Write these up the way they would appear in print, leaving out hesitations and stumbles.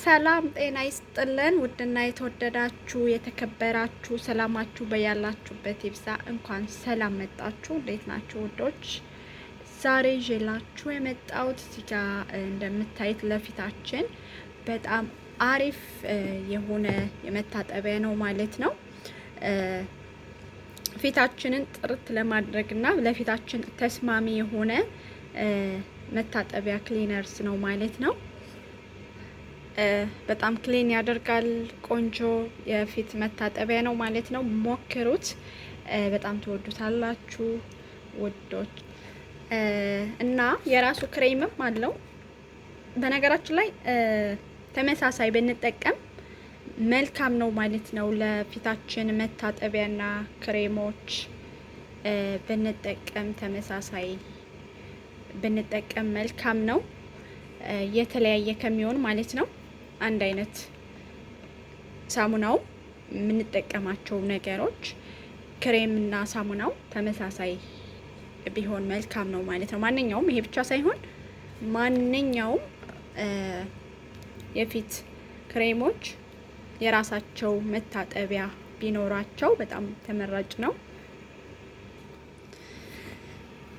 ሰላም ጤና ይስጥልን። ውድና የተወደዳችሁ የተከበራችሁ ሰላማችሁ በያላችሁበት ይብዛ። እንኳን ሰላም መጣችሁ። እንዴት ናችሁ ውዶች? ዛሬ ይዤላችሁ የመጣሁት እዚህ ጋር እንደምታዩት ለፊታችን በጣም አሪፍ የሆነ የመታጠቢያ ነው ማለት ነው። ፊታችንን ጥርት ለማድረግና ለፊታችን ተስማሚ የሆነ መታጠቢያ ክሊነርስ ነው ማለት ነው። በጣም ክሊን ያደርጋል። ቆንጆ የፊት መታጠቢያ ነው ማለት ነው። ሞክሩት፣ በጣም ትወዱታላችሁ ውዶች። እና የራሱ ክሬምም አለው። በነገራችን ላይ ተመሳሳይ ብንጠቀም መልካም ነው ማለት ነው። ለፊታችን መታጠቢያና ክሬሞች ብንጠቀም ተመሳሳይ ብንጠቀም መልካም ነው፣ የተለያየ ከሚሆን ማለት ነው። አንድ አይነት ሳሙናው የምንጠቀማቸው ነገሮች ክሬምና ሳሙናው ተመሳሳይ ቢሆን መልካም ነው ማለት ነው። ማንኛውም ይሄ ብቻ ሳይሆን ማንኛውም የፊት ክሬሞች የራሳቸው መታጠቢያ ቢኖራቸው በጣም ተመራጭ ነው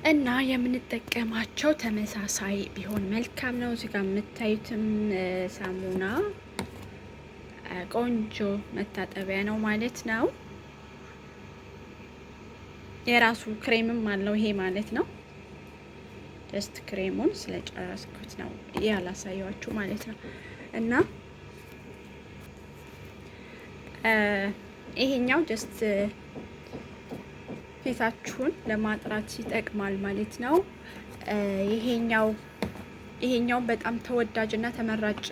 እና የምንጠቀማቸው ተመሳሳይ ቢሆን መልካም ነው። እዚህ ጋር የምታዩትም ሳሙና ቆንጆ መታጠቢያ ነው ማለት ነው። የራሱ ክሬምም አለው ይሄ ማለት ነው። ጀስት ክሬሙን ስለጨረስኩት ነው ያላሳያችሁ ማለት ነው። እና ይሄኛው ጀስት ፊታችሁን ለማጥራት ይጠቅማል ማለት ነው። ይሄኛው በጣም ተወዳጅና ተመራጭ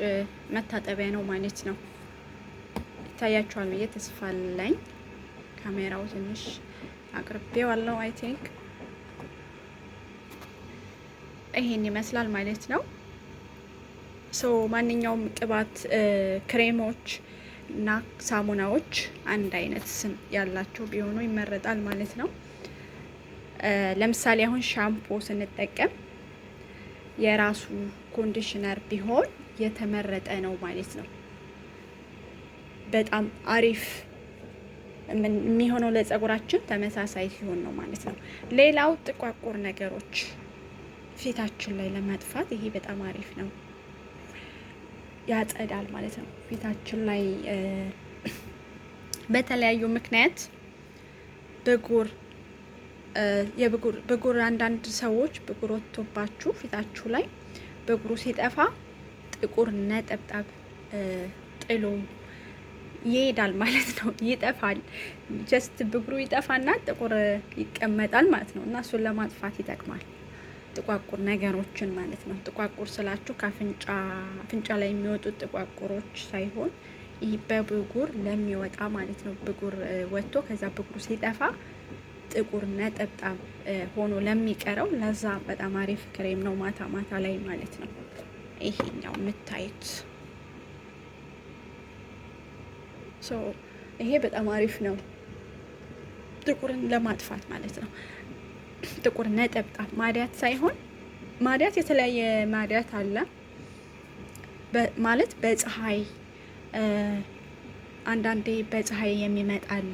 መታጠቢያ ነው ማለት ነው። ይታያችኋል ብዬ ተስፋ አለኝ። ካሜራው ትንሽ አቅርቤዋለሁ። አይ ቲንክ ይሄን ይመስላል ማለት ነው። ማንኛውም ቅባት፣ ክሬሞች እና ሳሙናዎች አንድ አይነት ስም ያላቸው ቢሆኑ ይመረጣል ማለት ነው። ለምሳሌ አሁን ሻምፖ ስንጠቀም የራሱ ኮንዲሽነር ቢሆን የተመረጠ ነው ማለት ነው። በጣም አሪፍ የሚሆነው ለፀጉራችን ተመሳሳይ ሲሆን ነው ማለት ነው። ሌላው ጥቋቁር ነገሮች ፊታችን ላይ ለማጥፋት ይሄ በጣም አሪፍ ነው፣ ያጸዳል ማለት ነው። ፊታችን ላይ በተለያዩ ምክንያት ብጉር አንዳንድ ሰዎች ብጉር ወጥቶባችሁ ፊታችሁ ላይ ብጉሩ ሲጠፋ ጥቁር ነጠብጣብ ጥሎ ይሄዳል ማለት ነው። ይጠፋል። ጀስት ብጉሩ ይጠፋና ጥቁር ይቀመጣል ማለት ነው። እና እሱን ለማጥፋት ይጠቅማል። ጥቋቁር ነገሮችን ማለት ነው። ጥቋቁር ስላችሁ አፍንጫ ላይ የሚወጡት ጥቋቁሮች ሳይሆን ይህ በብጉር ለሚወጣ ማለት ነው። ብጉር ወጥቶ ከዛ ብጉሩ ሲጠፋ ጥቁር ነጠብጣብ ሆኖ ለሚቀረው ለዛ በጣም አሪፍ ክሬም ነው፣ ማታ ማታ ላይ ማለት ነው። ይሄኛው የምታዩት ይሄ በጣም አሪፍ ነው፣ ጥቁርን ለማጥፋት ማለት ነው። ጥቁር ነጠብጣብ ማዲያት ሳይሆን ማዲያት የተለያየ ማዲያት አለ ማለት በፀሐይ አንዳንዴ በፀሐይ የሚመጣ አለ።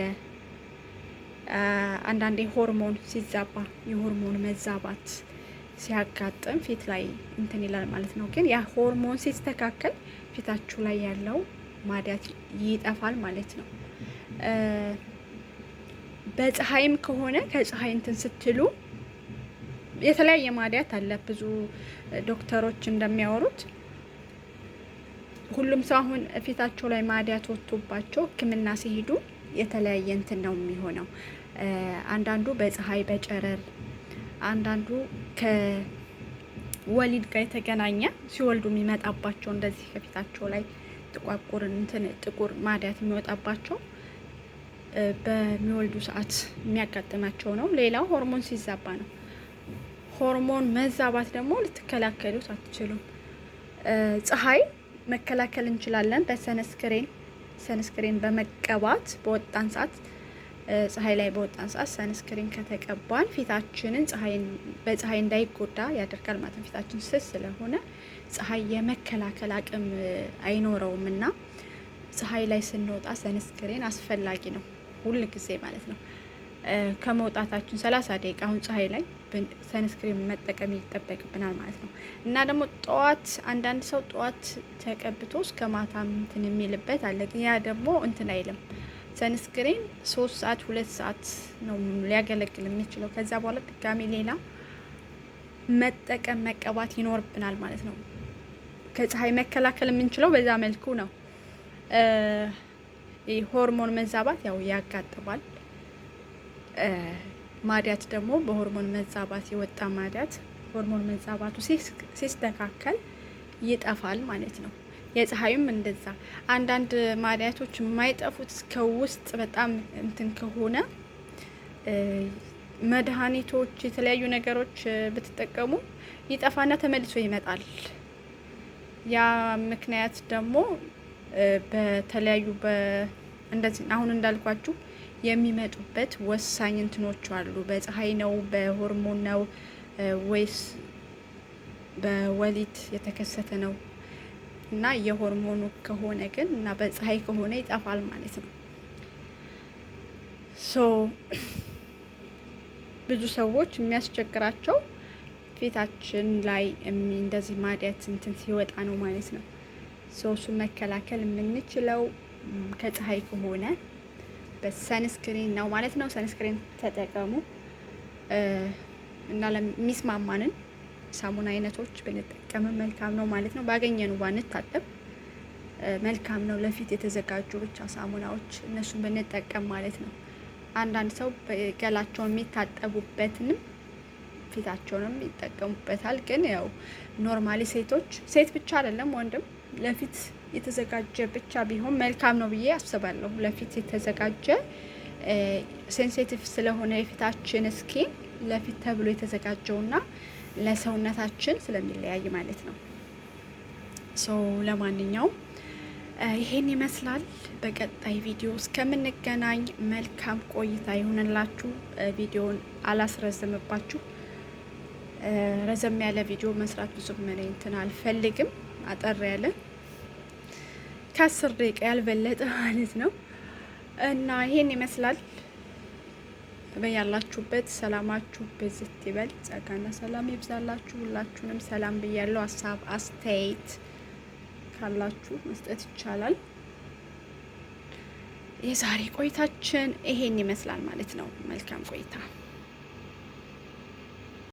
አንዳንዴ ሆርሞን ሲዛባ የሆርሞን መዛባት ሲያጋጥም ፊት ላይ እንትን ይላል ማለት ነው። ግን ያ ሆርሞን ሲስተካከል ፊታችሁ ላይ ያለው ማዲያት ይጠፋል ማለት ነው። በፀሐይም ከሆነ ከፀሐይ እንትን ስትሉ የተለያየ ማዲያት አለ። ብዙ ዶክተሮች እንደሚያወሩት ሁሉም ሰው አሁን ፊታቸው ላይ ማዲያት ወጥቶባቸው ሕክምና ሲሄዱ የተለያየ እንትን ነው የሚሆነው። አንዳንዱ በፀሐይ በጨረር፣ አንዳንዱ ከወሊድ ጋር የተገናኘ ሲወልዱ የሚመጣባቸው እንደዚህ ከፊታቸው ላይ ጥቁር ማዲያት የሚወጣባቸው በሚወልዱ ሰዓት የሚያጋጥማቸው ነው። ሌላው ሆርሞን ሲዛባ ነው። ሆርሞን መዛባት ደግሞ ልትከላከሉት አትችሉም። ፀሐይ መከላከል እንችላለን በሰንስክሪን በመቀባት በወጣን ሰዓት ፀሐይ ላይ በወጣን ሰዓት ሰንስክሪን ከተቀባን ፊታችንን በፀሐይ እንዳይጎዳ ያደርጋል ማለት ነው። ፊታችን ስስ ስለሆነ ፀሐይ የመከላከል አቅም አይኖረውም እና ፀሐይ ላይ ስንወጣ ሰንስክሪን አስፈላጊ ነው ሁል ጊዜ ማለት ነው። ከመውጣታችን 30 ደቂቃ አሁን ፀሐይ ላይ ሰንስክሪን መጠቀም ይጠበቅብናል ማለት ነው። እና ደግሞ ጠዋት አንዳንድ ሰው ጠዋት ተቀብቶ እስከ ማታ እንትን የሚልበት አለ። ያ ደግሞ እንትን አይልም። ሰንስክሪን 3 ሰዓት 2 ሰዓት ነው ሊያገለግል የሚችለው። ከዛ በኋላ ድጋሚ ሌላ መጠቀም መቀባት ይኖርብናል ማለት ነው። ከፀሐይ መከላከል የምንችለው በዛ መልኩ ነው። ሆርሞን መዛባት ያው ያጋጥማል። ማዲያት ደግሞ በሆርሞን መዛባት የወጣ ማዲያት ሆርሞን መዛባቱ ሲስተካከል ይጠፋል ማለት ነው። የፀሐዩም እንደዛ አንዳንድ ማዲያቶች የማይጠፉት እስከ ውስጥ በጣም እንትን ከሆነ መድኃኒቶች የተለያዩ ነገሮች ብትጠቀሙ ይጠፋና ተመልሶ ይመጣል። ያ ምክንያት ደግሞ በተለያዩ እንደዚህ አሁን እንዳልኳችሁ የሚመጡበት ወሳኝ እንትኖች አሉ። በፀሐይ ነው፣ በሆርሞን ነው ወይስ በወሊድ የተከሰተ ነው? እና የሆርሞኑ ከሆነ ግን እና በፀሐይ ከሆነ ይጠፋል ማለት ነው። ብዙ ሰዎች የሚያስቸግራቸው ፊታችን ላይ እንደዚህ ማዲያት እንትን ሲወጣ ነው ማለት ነው። እሱን መከላከል የምንችለው ከፀሐይ ከሆነ በሰንስክሪን ነው ማለት ነው። ሰንስክሪን ተጠቀሙ እና ለሚስማማንን ሳሙና አይነቶች ብንጠቀም መልካም ነው ማለት ነው። ባገኘኑ ባንታጠብ መልካም ነው። ለፊት የተዘጋጁ ብቻ ሳሙናዎች እነሱን ብንጠቀም ማለት ነው። አንዳንድ ሰው ገላቸውን የሚታጠቡበትንም ፊታቸውንም ይጠቀሙበታል። ግን ያው ኖርማሊ ሴት ብቻ አይደለም ወንድም ለፊት የተዘጋጀ ብቻ ቢሆን መልካም ነው ብዬ አስባለሁ። ለፊት የተዘጋጀ ሴንሲቲቭ ስለሆነ የፊታችን ስኪን ለፊት ተብሎ የተዘጋጀውና ለሰውነታችን ስለሚለያይ ማለት ነው። ለማንኛውም ይሄን ይመስላል። በቀጣይ ቪዲዮ እስከምንገናኝ መልካም ቆይታ ይሁንላችሁ። ቪዲዮውን አላስረዝምባችሁ። ረዘም ያለ ቪዲዮ መስራት ብዙም እንትን አልፈልግም። አጠር ያለ ከ10 ደቂቃ ያልበለጠ ማለት ነው እና ይሄን ይመስላል። በያላችሁበት ሰላማችሁ ብዝት ይበል። ጸጋና ሰላም ይብዛላችሁ። ሁላችሁንም ሰላም ብያለሁ። ሀሳብ አስተያየት ካላችሁ መስጠት ይቻላል። የዛሬ ቆይታችን ይሄን ይመስላል ማለት ነው። መልካም ቆይታ